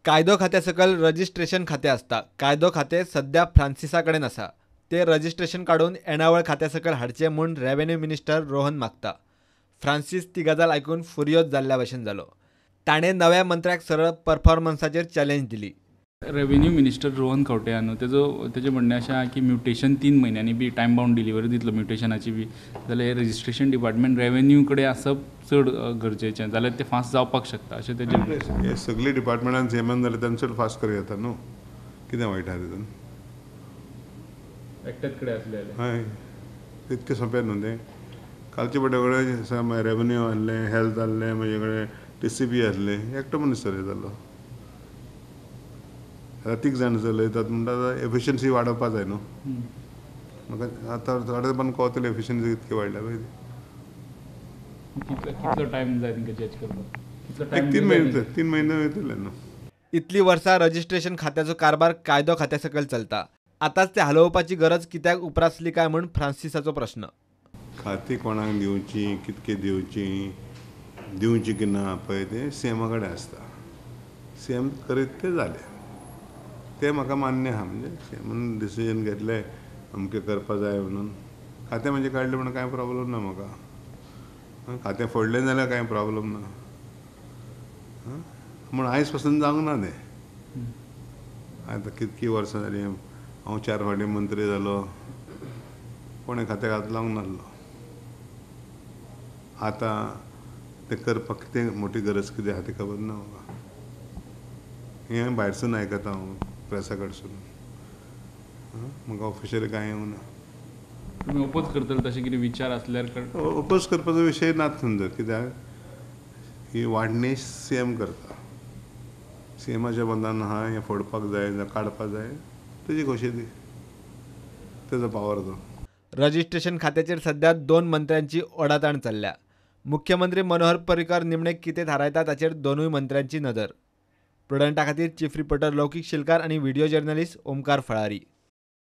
कायदो खात्या सकल रजिस्ट्रेशन खातें आसता। कायदो खातें सध्या फ्रांसिसा कडेन आसा। ते रजिस्ट्रेशन काडून येणावळ खात्या सकल हाडचें म्हूण रेव्हेन्यू मिनिस्टर रोहन मागता। फ्रांसीस ती गजाल आयकून फुर्योज जाल्ल्या भशेन जालो। ताणें नव्या मंत्र्याक सरळ परफॉर्मन्साचेर चॅलेंज दिली। रेव्हेन्यू मिनिस्टर रोहन खंवटे न्हू तेजें म्हणणें अशें आसा की म्युटेशन 3 म्हयन्यांनी बी टायम बाउंड डिलिव्हरी दितलो म्युटेशनाची बी जाल्यार रजिस्ट्रेशन डिपार्टमेंट रेव्हेन्यू कडेन आसप चड गरजेचें जाल्यार तें फास्ट जावपाक शकता अशें तेजें हे सगळी डिपार्टमेंटान सेमान जाल्यार तांचे चड फास्ट करूं येता न्हू कितें वायट आहा तितून एकट्याच कडेन आसले हय तितकें सोंपें न्हू तें कालचे बटे कडेन रेव्हेन्यू आहलें हेल्थ आहलें म्हजे कडेन TCP आहलें एकटो मनीस चलयतालो तीग जाण चलयतात म्हणटा एफिशियन्सी वाडोवपा जाय न्हू म्हाका आतां थोडे तेंपान कळटलें एफिशियन्सी कितकी वाडल्या पळय कितलो टायम जाय तांकां जज करपाक 3 म्हयने वयतले न्हू। इतली वर्सां रजिस्ट्रेशन खात्याचो कारभार कायदो खात्या सकल चलता। आतांच ते हलोवपाची गरज कित्याक उप्रासली काय म्हूण फ्रांसिसाचो प्रश्न। खातीं कोणाक दिवची कितके दिवची की ना पळय तें सीएमा कडेन आसता। सीएम करीत तें जालें तें म्हाका मान्य आहा म्हणजे सीएमान डिसिजन घेतलें अमकें करपा जाय म्हणून खातें म्हणजे काडलें म्हणून कांय प्रॉब्लम ना म्हाका खातें फोडलें जाल्यार कांय प्रॉब्लम ना म्हूण आयज पासून जावंक ना तें आतां कितकीं वर्सां जालीं हांव 4 फावटी मंत्री जालो कोणें खात्याक हात लावंक नासलो आतां तें करपाक कितें मोठी गरज कितें आहा ती खबर ना म्हाका हें भायरसून आयकता हांव प्रेसा कडसून म्हाका ऑफिशियली कांय येवंक ना। तुमी ओपोज करतले तशें कितें विचार आसल्यार ओपोज करपाचो विशय नाच समजर कित्याक ही वाडणीश सीएम करता सीएमाच्या बंदान आहा हें फोडपाक जाय जावं काडपाक जाय तेजी कशी ती तेजो पावर तो। रजिस्ट्रेशन खात्याचेर सध्या 2 मंत्र्यांची ओडाताण चल्ल्या। मुख्यमंत्री मनोहर पर्रीकर निमणे कितें थारायता ताचेर दोनूय मंत्र्यांची नदर। प्रुडंटा खातीर चीफ रिपोर्टर लौकीक शिलकार आनी व्हिडिओ जर्नलिस्ट ओमकार फळारी।